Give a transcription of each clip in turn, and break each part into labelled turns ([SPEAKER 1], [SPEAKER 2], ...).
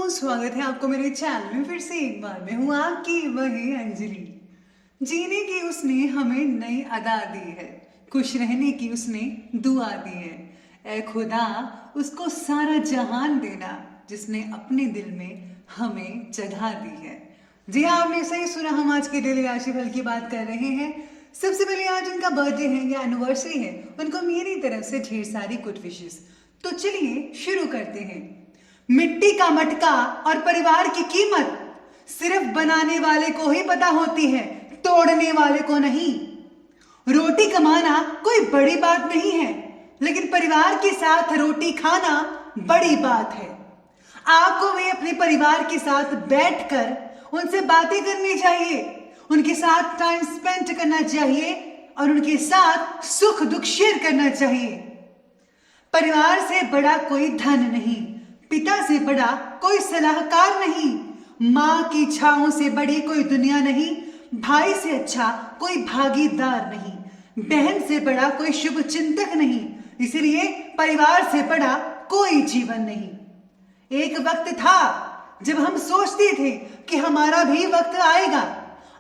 [SPEAKER 1] स्वागत है आपको मेरे चैनल में फिर से एक बार। मैं हूँ आपकी वही अंजलि। जीने की उसने हमें नई अदा दी है, खुश रहने की उसने दुआ दी है। ए खुदा उसको सारा जहान देना जिसने अपने दिल में हमें जगह दी है। जी हाँ, आपने सही सुना, हम आज के डेली राशिफल की बात कर रहे हैं। सबसे पहले आज उनका बर्थडे है या एनिवर्सरी है, उनको मेरी तरफ से ढेर सारी गुड विशेस। तो चलिए शुरू करते हैं। मिट्टी का मटका और परिवार की कीमत सिर्फ बनाने वाले को ही पता होती है, तोड़ने वाले को नहीं। रोटी कमाना कोई बड़ी बात नहीं है, लेकिन परिवार के साथ रोटी खाना बड़ी बात है। आपको भी अपने परिवार के साथ बैठकर उनसे बातें करनी चाहिए, उनके साथ टाइम स्पेंड करना चाहिए और उनके साथ सुख दुख शेयर करना चाहिए। परिवार से बड़ा कोई धन नहीं, पिता से बड़ा कोई सलाहकार नहीं, माँ की छाओं से बड़ी कोई दुनिया नहीं, भाई से अच्छा कोई भागीदार नहीं, बहन से बड़ा कोई शुभ चिंतक नहीं, इसलिए परिवार से बड़ा कोई जीवन नहीं। एक वक्त था जब हम सोचते थे कि हमारा भी वक्त आएगा,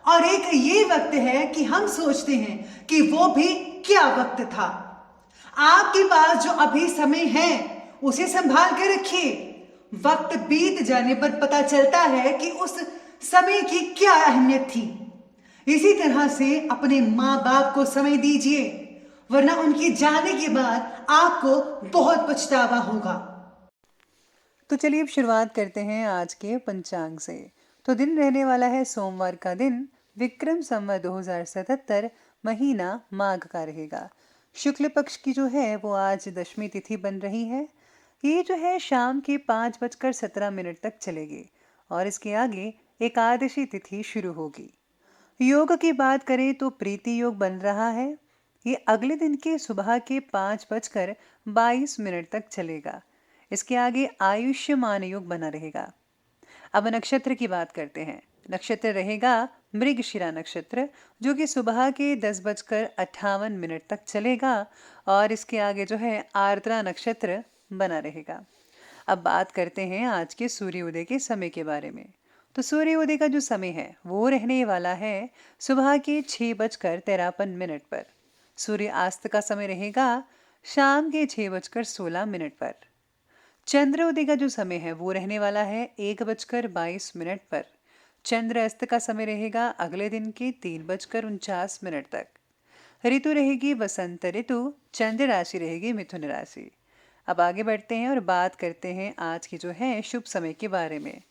[SPEAKER 1] और एक ये वक्त है कि हम सोचते हैं कि वो भी क्या वक्त था। आपके पास जो अभी समय है उसे संभाल कर रखिए। वक्त बीत जाने पर पता चलता है कि उस समय की क्या अहमियत थी। इसी तरह से अपने माँ बाप को समय दीजिए, वरना उनके जाने के बाद आपको बहुत पछतावा होगा।
[SPEAKER 2] तो चलिए अब शुरुआत करते हैं आज के पंचांग से। तो दिन रहने वाला है सोमवार का दिन, विक्रम संवत 2077, महीना माघ का रहेगा। शुक्ल पक्ष की जो है वो आज दशमी तिथि बन रही है। ये जो है शाम के 5:17 तक चलेगी और इसके आगे एकादशी तिथि शुरू होगी। योग की बात करें तो प्रीति योग बन रहा है। ये अगले दिन के सुबह के 5:22 तक चलेगा। इसके आगे आयुष्मान योग बना रहेगा। अब नक्षत्र की बात करते हैं। नक्षत्र रहेगा मृगशिरा नक्षत्र, जो कि सुबह के 10:58 तक चलेगा और इसके आगे जो है आर्द्रा नक्षत्र बना रहेगा। अब बात करते हैं आज के सूर्योदय के समय के बारे में। तो सूर्योदय का जो समय है वो रहने वाला है सुबह के 6:53 पर। सूर्यास्त का समय रहेगा शाम के 6:16 पर। चंद्रोदय का जो समय है वो रहने वाला है 1:22 पर। चंद्र अस्त का समय रहेगा अगले दिन के 3:49 तक। ऋतु रहेगी वसंत ऋतु, चंद्र राशि रहेगी मिथुन राशि। अब आगे बढ़ते हैं और बात करते हैं आज की जो है शुभ समय के बारे में।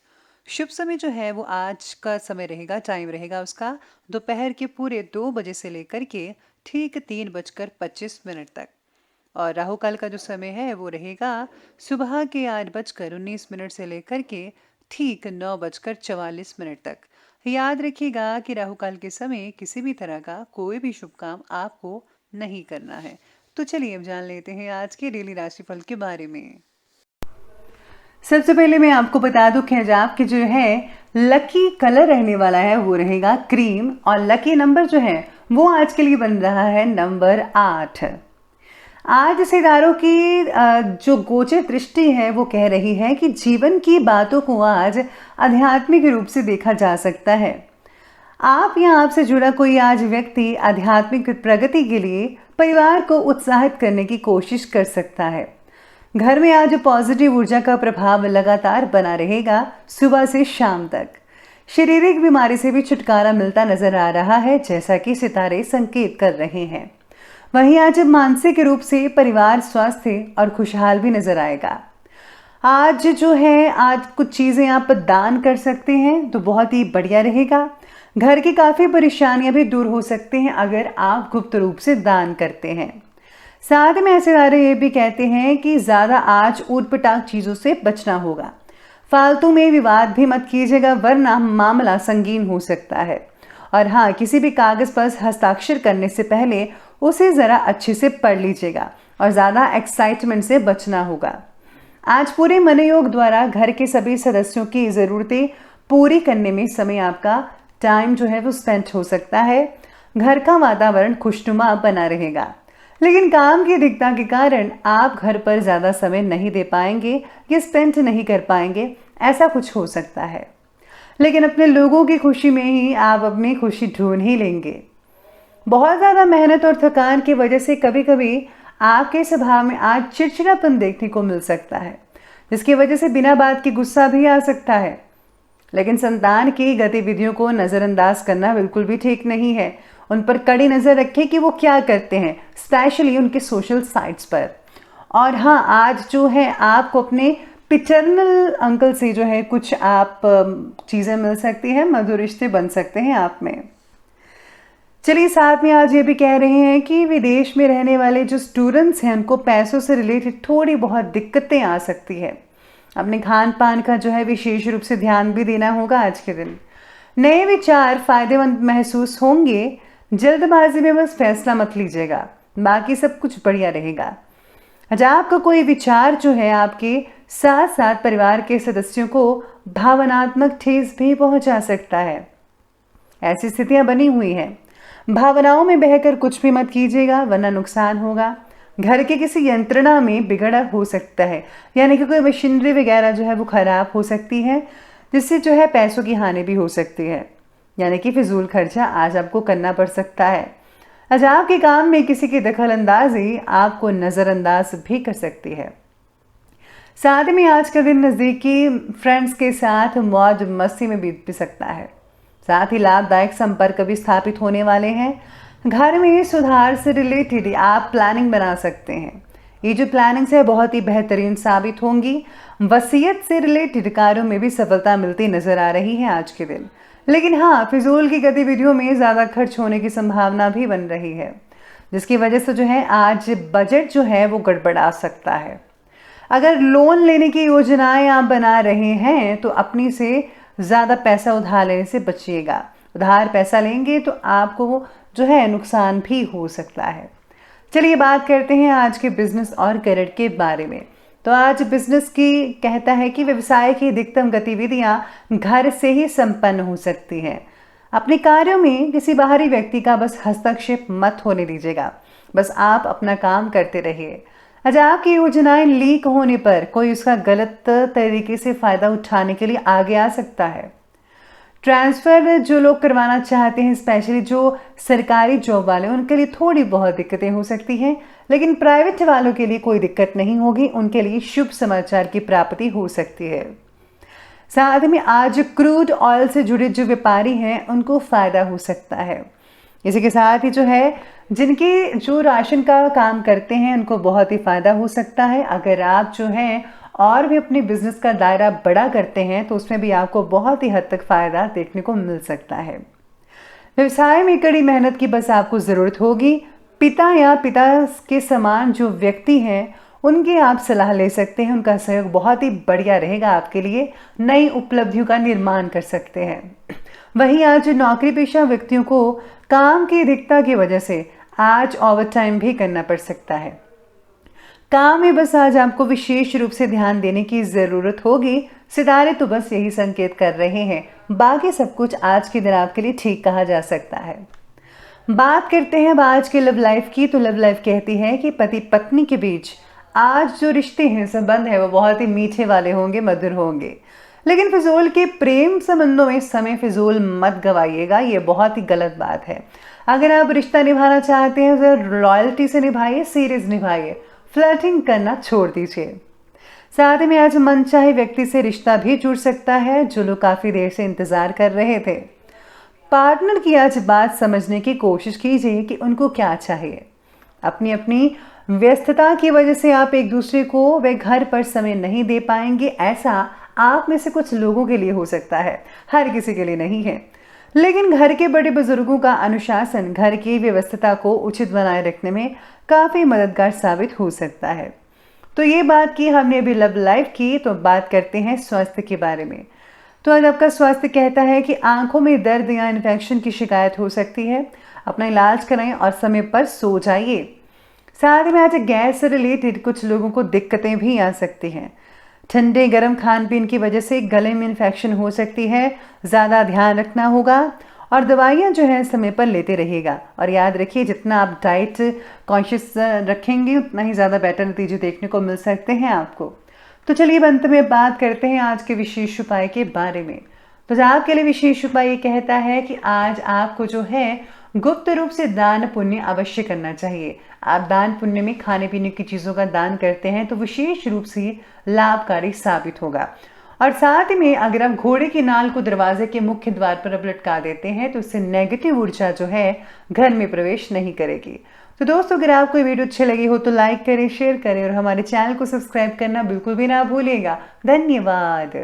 [SPEAKER 2] शुभ समय जो है वो आज का समय रहेगा, टाइम रहेगा उसका दोपहर के पूरे 2 बजे से लेकर के ठीक 3:25 तक। और राहु काल का जो समय है वो रहेगा सुबह के 8:19 से लेकर के ठीक 9:44 तक। याद रखिएगा कि राहु काल के समय किसी भी तरह का कोई भी शुभ काम आपको नहीं करना है। तो चलिए अब जान लेते हैं आज के डेली राशिफल के बारे में। सबसे पहले मैं आपको बता दूं कि आपके जो है लकी कलर रहने वाला है वो रहेगा क्रीम, और लकी नंबर जो है वो आज के लिए बन रहा है नंबर 8। आज सितारों की जो गोचर दृष्टि है वो कह रही है कि जीवन की बातों को आज आध्यात्मिक रूप से देखा जा सकता है। आप या आपसे जुड़ा कोई आज व्यक्ति आध्यात्मिक प्रगति के लिए परिवार को उत्साहित करने की कोशिश कर सकता है। घर में आज पॉजिटिव ऊर्जा का प्रभाव लगातार बना रहेगा सुबह से शाम तक। शारीरिक बीमारी से भी छुटकारा मिलता नजर आ रहा है, जैसा कि सितारे संकेत कर रहे हैं। वहीं आज मानसिक रूप से परिवार स्वास्थ्य और खुशहाल भी नजर आएगा। आज जो है आज कुछ चीजें आप दान कर सकते हैं तो बहुत ही बढ़िया रहेगा। घर की काफी परेशानियां भी दूर हो सकते हैं अगर आप गुप्त रूप से दान करते हैं। साथ में ऐसे सारे ये भी कहते हैं कि ज्यादा आज ऊटपटांग चीजों से बचना होगा। फालतू में विवाद भी मत कीजिएगा, वरना मामला संगीन हो सकता है। और हाँ, किसी भी कागज पर हस्ताक्षर करने से पहले उसे जरा अच्छे से पढ़ लीजिएगा और ज्यादा एक्साइटमेंट से बचना होगा। आज पूरे मनोयोग द्वारा घर के सभी सदस्यों की जरूरतें पूरी करने में समय आपका टाइम जो है वो स्पेंड हो सकता है। घर का वातावरण खुशनुमा बना रहेगा। लेकिन काम की अधिकता के कारण आप घर पर ज़्यादा समय नहीं दे पाएंगे या स्पेंड नहीं कर पाएंगे, ऐसा कुछ हो सकता है। लेकिन अपने लोगों की खुशी में ही आप अपनी खुशी ढूंढ ही लेंगे। बहुत ज़्यादा मेहनत और थकान की वजह से कभी कभी आपके स्वभाव में आज चिड़चिड़ापन देखने को मिल सकता है, जिसकी वजह से बिना बात के गुस्सा भी आ सकता है। लेकिन संतान की गतिविधियों को नज़रअंदाज करना बिल्कुल भी ठीक नहीं है। उन पर कड़ी नज़र रखें कि वो क्या करते हैं, स्पेशली उनके सोशल साइट्स पर। और हाँ, आज जो है आपको अपने पिटर्नल अंकल से जो है कुछ आप चीज़ें मिल सकती हैं, मधुर रिश्ते बन सकते हैं आप में। चलिए, साथ में आज ये भी कह रहे हैं कि विदेश में रहने वाले जो स्टूडेंट्स हैं उनको पैसों से रिलेटेड थोड़ी बहुत दिक्कतें आ सकती है। अपने खान पान का जो है विशेष रूप से ध्यान भी देना होगा आज के दिन। नए विचार फायदेमंद महसूस होंगे। जल्दबाजी में बस फैसला मत लीजिएगा, बाकी सब कुछ बढ़िया रहेगा। आज आपका कोई विचार जो है आपके साथ साथ परिवार के सदस्यों को भावनात्मक ठेस भी पहुंचा सकता है। ऐसी स्थितियां बनी हुई हैं। भावनाओं में बहकर कुछ भी मत कीजिएगा, वरना नुकसान होगा। घर के किसी यंत्रणा में बिगड़ा हो सकता है, यानी कि कोई मशीनरी वगैरह जो है वो खराब हो सकती है, जिससे जो है पैसों की हानि भी हो सकती है, यानी कि फिजूल खर्चा आज आपको करना पड़ सकता है। आज आपके काम में किसी की दखल अंदाजी आपको नज़रअंदाज भी कर सकती है। साथ में आज का दिन नज़दीकी फ्रेंड्स के साथ मौज मस्ती में बीत भी सकता है। साथ ही लाभदायक संपर्क भी स्थापित होने वाले हैं। घर में सुधार से रिलेटेड आप प्लानिंग बना सकते हैं। ये जो प्लानिंग्स है बहुत ही बेहतरीन साबित होंगी। वसीयत से रिलेटेड कार्यों में भी सफलता मिलती नजर आ रही है आज के दिन। लेकिन हाँ, फिजूल की गतिविधियों में ज़्यादा खर्च होने की संभावना भी बन रही है, जिसकी वजह से जो है आज बजट जो है वो गड़बड़ा सकता है। अगर लोन लेने की योजनाएं आप बना रहे हैं तो अपनी से ज़्यादा पैसा उधार लेने से बचिएगा। उधार पैसा लेंगे तो आपको जो है नुकसान भी हो सकता है। चलिए बात करते हैं आज के बिजनेस और करियर के बारे में। तो आज बिजनेस की कहता है कि व्यवसाय की अधिकतम गतिविधियां घर से ही संपन्न हो सकती हैं। अपने कार्यों में किसी बाहरी व्यक्ति का बस हस्तक्षेप मत होने दीजिएगा, बस आप अपना काम करते रहिए। आज आपकी योजनाएं लीक होने पर कोई उसका गलत तरीके से फ़ायदा उठाने के लिए आगे आ सकता है। ट्रांसफ़र जो लोग करवाना चाहते हैं, स्पेशली जो सरकारी जॉब वाले, उनके लिए थोड़ी बहुत दिक्कतें हो सकती हैं, लेकिन प्राइवेट वालों के लिए कोई दिक्कत नहीं होगी। उनके लिए शुभ समाचार की प्राप्ति हो सकती है। साथ में आज क्रूड ऑयल से जुड़े जो व्यापारी हैं उनको फ़ायदा हो सकता है। इसी के साथ ही जो है जिनके जो राशन का काम करते हैं उनको बहुत ही फ़ायदा हो सकता है। अगर आप जो हैं और भी अपने बिजनेस का दायरा बड़ा करते हैं तो उसमें भी आपको बहुत ही हद तक फ़ायदा देखने को मिल सकता है। व्यवसाय में कड़ी मेहनत की बस आपको ज़रूरत होगी। पिता या पिता के समान जो व्यक्ति हैं उनकी आप सलाह ले सकते हैं, उनका सहयोग बहुत ही बढ़िया रहेगा आपके लिए। नई उपलब्धियों का निर्माण कर सकते हैं। वहीं आज नौकरी पेशा व्यक्तियों को काम की अधिकता की वजह से आज ओवर टाइम भी करना पड़ सकता है। काम में बस आज आपको विशेष रूप से ध्यान देने की ज़रूरत होगी। सितारे तो बस यही संकेत कर रहे हैं, बाकी सब कुछ आज के दिन आपके लिए ठीक कहा जा सकता है। बात करते हैं अब आज के लव लाइफ की। तो लव लाइफ कहती है कि पति पत्नी के बीच आज जो रिश्ते हैं, संबंध है, वो बहुत ही मीठे वाले होंगे, मधुर होंगे। लेकिन फिजूल के प्रेम संबंधों में समय फिजूल मत गवाइएगा, ये बहुत ही गलत बात है। अगर आप रिश्ता निभाना चाहते हैं तो लॉयल्टी से निभाइए, सीरियस निभाइए, फ्लर्टिंग करना छोड़ दीजिए। साथ में आज मनचाहे व्यक्ति से रिश्ता भी जुड़ सकता है जो लोग काफ़ी देर से इंतज़ार कर रहे थे। पार्टनर की आज बात समझने की कोशिश कीजिए कि उनको क्या चाहिए। अपनी अपनी व्यस्तता की वजह से आप एक दूसरे को वे घर पर समय नहीं दे पाएंगे। ऐसा आप में से कुछ लोगों के लिए हो सकता है, हर किसी के लिए नहीं है। लेकिन घर के बड़े बुजुर्गों का अनुशासन घर की व्यवस्था को उचित बनाए रखने में काफ़ी मददगार साबित हो सकता है। तो ये बात की हमने अभी लव लाइफ की, तो बात करते हैं स्वास्थ्य के बारे में। तो आज आपका स्वास्थ्य कहता है कि आंखों में दर्द या इन्फेक्शन की शिकायत हो सकती है। अपना इलाज कराएं और समय पर सो जाइए। साथ में आज गैस से रिलेटेड कुछ लोगों को दिक्कतें भी आ सकती हैं। ठंडे गर्म खान पीन की वजह से गले में इन्फेक्शन हो सकती है, ज़्यादा ध्यान रखना होगा। और दवाइयाँ जो है समय पर लेते रहेगा। और याद रखिए, जितना आप डाइट कॉन्शियस रखेंगे उतना ही ज़्यादा बेटर नतीजे देखने को मिल सकते हैं आपको। तो चलिए अंत में बात करते हैं आज के विशेष उपाय के बारे में। तो आपके लिए विशेष उपाय ये कहता है कि आज आपको जो है गुप्त रूप से दान पुण्य अवश्य करना चाहिए। आप दान पुण्य में खाने पीने की चीज़ों का दान करते हैं तो विशेष रूप से लाभकारी साबित होगा। और साथ में अगर आप घोड़े की नाल को दरवाजे के मुख्य द्वार पर अब लटका देते हैं तो इससे नेगेटिव ऊर्जा जो है घर में प्रवेश नहीं करेगी। तो दोस्तों, अगर आपको ये वीडियो अच्छी लगी हो तो लाइक करें, शेयर करें और हमारे चैनल को सब्सक्राइब करना बिल्कुल भी ना भूलिएगा। धन्यवाद।